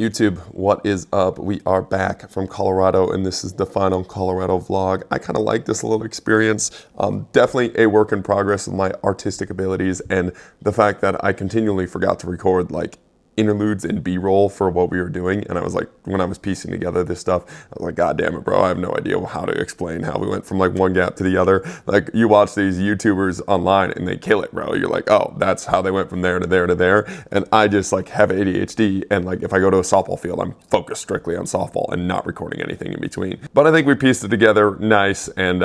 YouTube, what is up? We are back from Colorado, and this is the final Colorado vlog. I kind of like this little experience. Definitely a work in progress of my artistic abilities, and the fact that I continually forgot to record like interludes and B-roll for what we were doing. And I was like, when I was piecing together this stuff, I was like, God damn it, bro, I have no idea how to explain how we went from like one gap to the other. Like, you watch these YouTubers online and they kill it, bro. You're like, oh, that's how they went from there to there to there. And I just like have ADHD, and like if I go to a softball field, I'm focused strictly on softball and not recording anything in between. But I think we pieced it together nice. And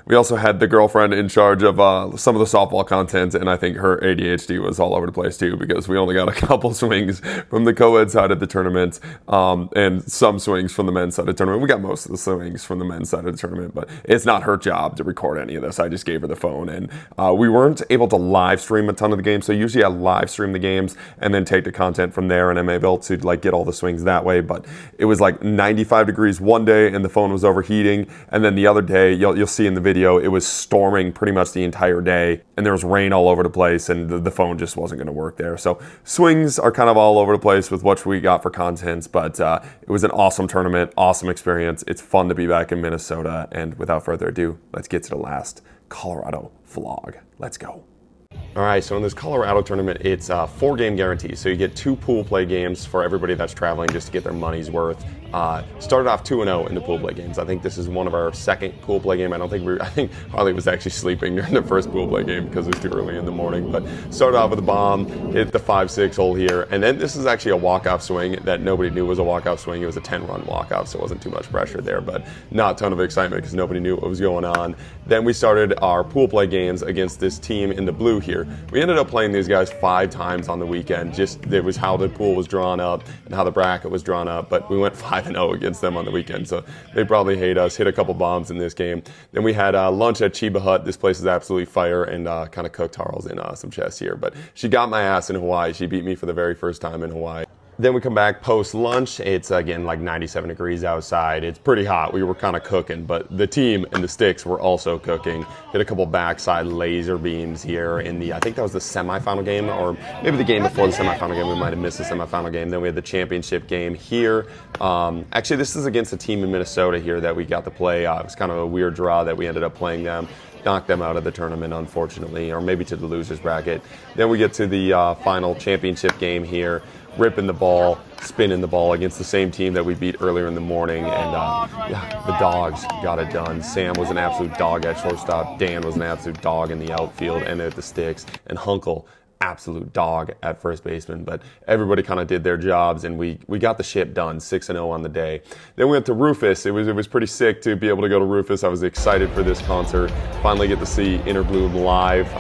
we also had the girlfriend in charge of some of the softball content, and I think her ADHD was all over the place too, because we only got a couple swings from the co-ed side of the tournament, and some swings from the men's side of the tournament. We got most of the swings from the men's side of the tournament, but it's not her job to record any of this. I just gave her the phone, and we weren't able to live stream a ton of the games. So usually I live stream the games and then take the content from there, and I'm able to like get all the swings that way. But it was like 95 degrees one day and the phone was overheating, and then the other day, you'll see in the video, it was storming pretty much the entire day, and there was rain all over the place, and the phone just wasn't going to work there. So swings are kind of all over the place with what we got for content, but it was an awesome tournament, awesome experience. It's fun to be back in Minnesota, and without further ado, let's get to the last Colorado vlog. Let's go. All right, so in this Colorado tournament, it's 4-game guarantee. So you get 2 pool play games for everybody that's traveling just to get their money's worth. Started off 2-0 in the pool play games. I think this is one of our second pool play game. I think Harley was actually sleeping during the first pool play game because it was too early in the morning. But started off with a bomb, hit the 5-6 hole here, and then this is actually a walk-off swing that nobody knew was a walk-off swing. It was a 10-run walk-off, so it wasn't too much pressure there, but not a ton of excitement because nobody knew what was going on. Then we started our pool play games against this team in the blue here. We ended up playing these guys 5 times on the weekend. Just it was how the pool was drawn up and how the bracket was drawn up, but we went 5-0 against them on the weekend, so they probably hate us. Hit a couple bombs in this game. Then we had lunch at Chiba Hut. This place is absolutely fire, and kind of cooked Harles in some chess here, but she got my ass in Hawaii. She beat me for the very first time in Hawaii. Then we come back post-lunch. It's, again, like 97 degrees outside. It's pretty hot. We were kind of cooking, but the team and the sticks were also cooking. Hit a couple backside laser beams here in the, I think that was the semifinal game, or maybe the game before the semifinal game. We might have missed the semifinal game. Then we had the championship game here. Actually, this is against a team in Minnesota here that we got to play. It was kind of a weird draw that we ended up playing them. Knocked them out of the tournament, unfortunately, or maybe to the losers bracket. Then we get to the final championship game here. Ripping the ball, spinning the ball against the same team that we beat earlier in the morning, and yeah, the dogs got it done. Sam was an absolute dog at shortstop, Dan was an absolute dog in the outfield and at the sticks, and Hunkel, absolute dog at first baseman. But everybody kind of did their jobs, and we got the ship done, 6-0 on the day. Then we went to Rufus. It was pretty sick to be able to go to Rufus. I was excited for this concert. Finally get to see Interbloom live.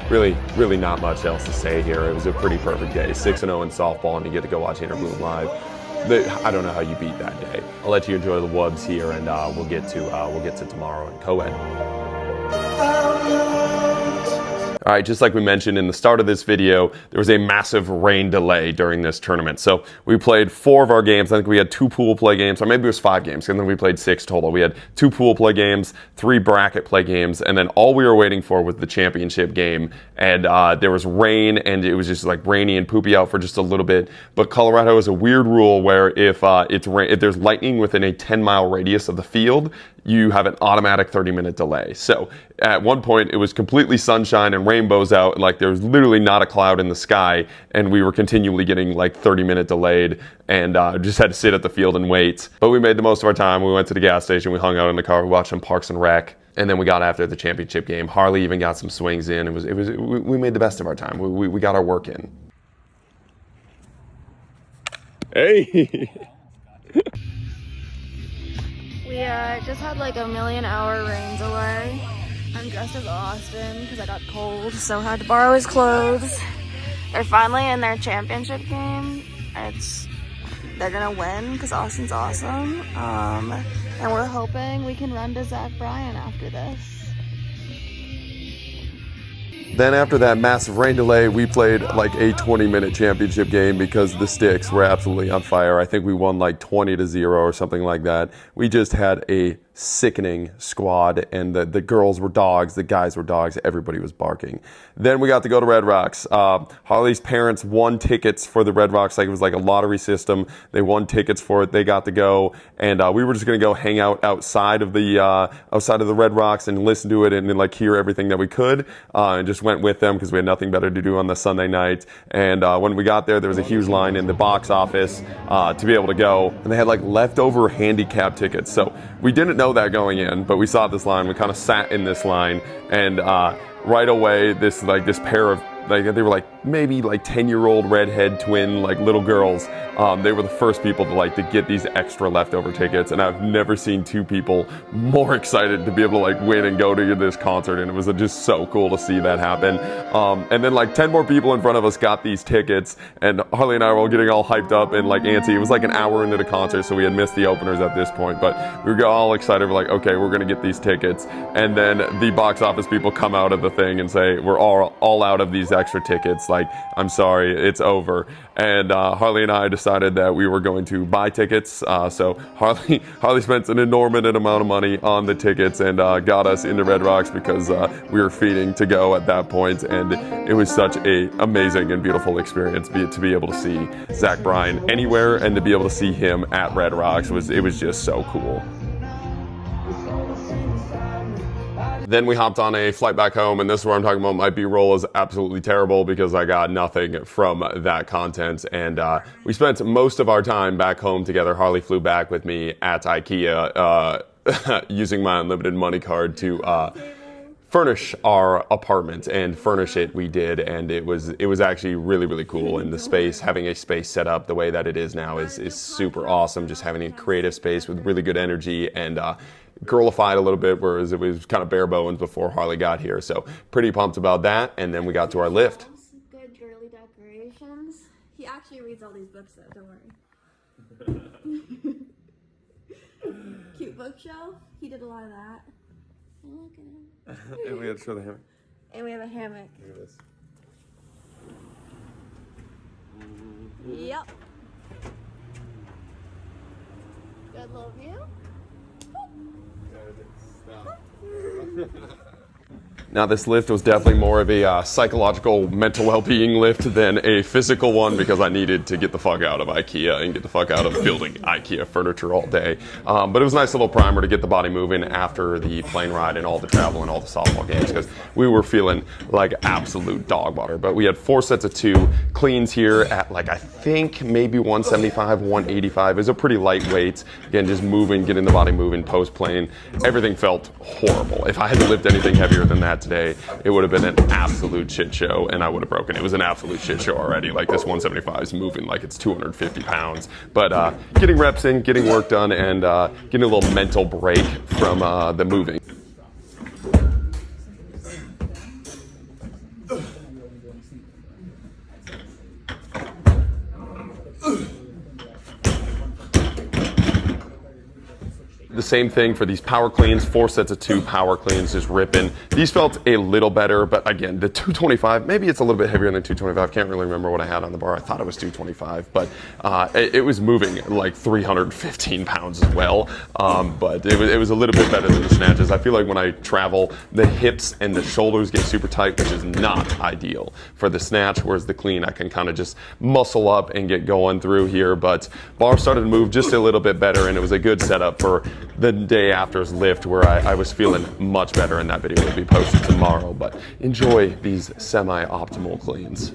Really not much else to say here. It was a pretty perfect day. 6-0 in softball, and you get to go watch Interbloom live. I don't know how you beat that day. I'll let you enjoy the wubs here, and we'll get to tomorrow in co-ed. All right, just like we mentioned in the start of this video, there was a massive rain delay during this tournament. So we played 4 of our games. I think we had 2 pool play games, or maybe it was 5 games, and then we played 6 total. We had 2 pool play games, 3 bracket play games, and then all we were waiting for was the championship game. And there was rain, and it was just like rainy and poopy out for just a little bit. But Colorado has a weird rule where if there's lightning within a 10-mile radius of the field, you have an automatic 30-minute delay. So at one point, it was completely sunshine and rainbows out, and like there was literally not a cloud in the sky, and we were continually getting like 30-minute delayed, and just had to sit at the field and wait. But we made the most of our time. We went to the gas station, we hung out in the car, we watched some Parks and Rec, and then we got after the championship game. Harley even got some swings in. We made the best of our time. We got our work in. Hey. We just had like a 1,000,000-hour rain delay. I'm dressed as Austin because I got cold, so had to borrow his clothes. They're finally in their championship game. They're gonna win because Austin's awesome. And we're hoping we can run to Bryan after this. Then after that massive rain delay, we played like a 20-minute championship game because the sticks were absolutely on fire. I think we won like 20-0 or something like that. We just had a sickening squad, and the girls were dogs, the guys were dogs, everybody was barking. Then we got to go to Red Rocks. Harley's parents won tickets for the Red Rocks, like it was like a lottery system. They won tickets for it, they got to go, and we were just gonna go hang out outside of the Red Rocks and listen to it and like hear everything that we could, and just went with them because we had nothing better to do on the Sunday night. And when we got there was a huge line in the box office to be able to go, and they had like leftover handicap tickets. So we didn't know that going in, but we saw this line. We kind of sat in this line, and right away this pair of, like, they were like maybe like 10-year-old redhead twin like little girls. They were the first people to get these extra leftover tickets, and I've never seen two people more excited to be able to like win and go to this concert, and it was just so cool to see that happen. And then like 10 more people in front of us got these tickets, and Harley and I were all getting all hyped up and like antsy. It was like an hour into the concert, so we had missed the openers at this point, but we were all excited. We're like, okay, we're gonna get these tickets. And then the box office people come out of the thing and say, we're all out of these extra tickets. Like, I'm sorry, it's over. And Harley and I decided that we were going to buy tickets. So Harley spent an inordinate amount of money on the tickets and got us into Red Rocks because we were feeding to go at that point. And it was such a amazing and beautiful experience to be able to see Zach Bryan anywhere, and to be able to see him at Red Rocks it was just so cool. Then we hopped on a flight back home, and this is where I'm talking about my B-roll is absolutely terrible because I got nothing from that content. And we spent most of our time back home together. Harley flew back with me at IKEA using my unlimited money card to furnish our apartment, and furnish it we did, and it was actually really, really cool. And the space, having a space set up the way that it is now is super awesome. Just having a creative space with really good energy and girlified a little bit, whereas it was kind of bare bones before Harley got here. So pretty pumped about that. And then we got to our lift. Good girly decorations. He actually reads all these books though, don't worry. Cute bookshelf. He did a lot of that. Look at him. And we had to show the hammock. And we have a hammock. Look at this. Yep. Good little view. Now, this lift was definitely more of a psychological, mental well-being lift than a physical one, because I needed to get the fuck out of IKEA and get the fuck out of building IKEA furniture all day. But it was a nice little primer to get the body moving after the plane ride and all the travel and all the softball games, because we were feeling like absolute dog water. But we had 4 sets of 2 cleans here at like, I think maybe 175, 185. It was a pretty lightweight. Again, just moving, getting the body moving post-plane. Everything felt horrible. If I had to lift anything heavier than that today, it would have been an absolute shit show, and I would have broken. It was an absolute shit show already. Like, this 175 is moving like it's 250 pounds. But getting reps in, getting work done, and getting a little mental break from the moving. The same thing for these power cleans, 4 sets of 2 power cleans, just ripping. These felt a little better, but again, the 225, maybe it's a little bit heavier than 225. Can't really remember what I had on the bar. I thought it was 225, but it was moving like 315 pounds as well. But it was a little bit better than the snatches. I feel like when I travel, the hips and the shoulders get super tight, which is not ideal for the snatch, whereas the clean, I can kind of just muscle up and get going through here. But bar started to move just a little bit better, and it was a good setup for the day after's lift, where I was feeling much better, and that video will be posted tomorrow. But enjoy these semi-optimal cleans.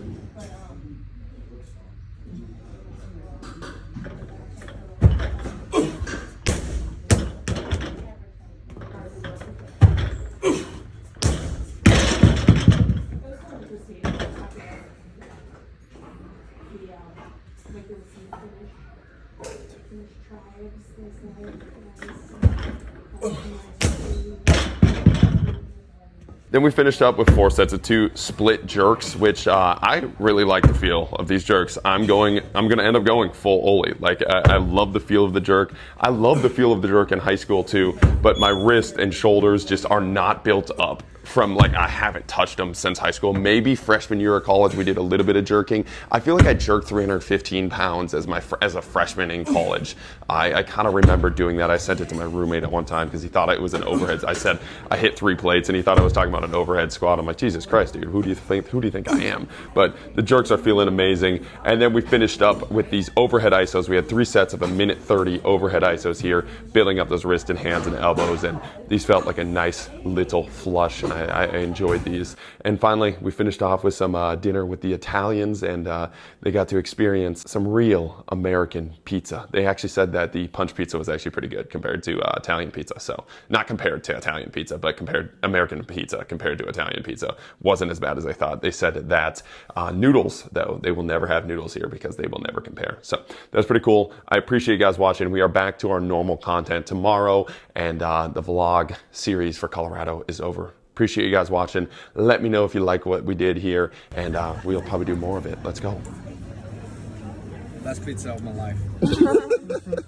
Then we finished up with 4 sets of 2 split jerks, which I really like the feel of these jerks. I'm gonna end up going full Olys. Like, I love the feel of the jerk. I love the feel of the jerk in high school too, but my wrist and shoulders just are not built up from like I haven't touched them since high school. Maybe freshman year of college we did a little bit of jerking. I feel like I jerked 315 pounds as a freshman in college. I kind of remember doing that. I sent it to my roommate at one time because he thought it was an overhead. I said I hit 3 plates and he thought I was talking about an overhead squat. I'm like, Jesus Christ, dude, who do you think I am? But the jerks are feeling amazing. And then we finished up with these overhead isos. We had 3 sets of a minute 30 overhead isos here, building up those wrists and hands and elbows, and these felt like a nice little flush, and I enjoyed these. And finally, we finished off with some dinner with the Italians, and they got to experience some real American pizza. They actually said that the punch pizza was actually pretty good compared to Italian pizza. So not compared to Italian pizza, but American pizza compared to Italian pizza wasn't as bad as I thought. They said that noodles, though, they will never have noodles here because they will never compare. So that's pretty cool. I appreciate you guys watching. We are back to our normal content tomorrow, and the vlog series for Colorado is over. Appreciate you guys watching. Let me know if you like what we did here, and we'll probably do more of it. Let's go. Best pizza of my life.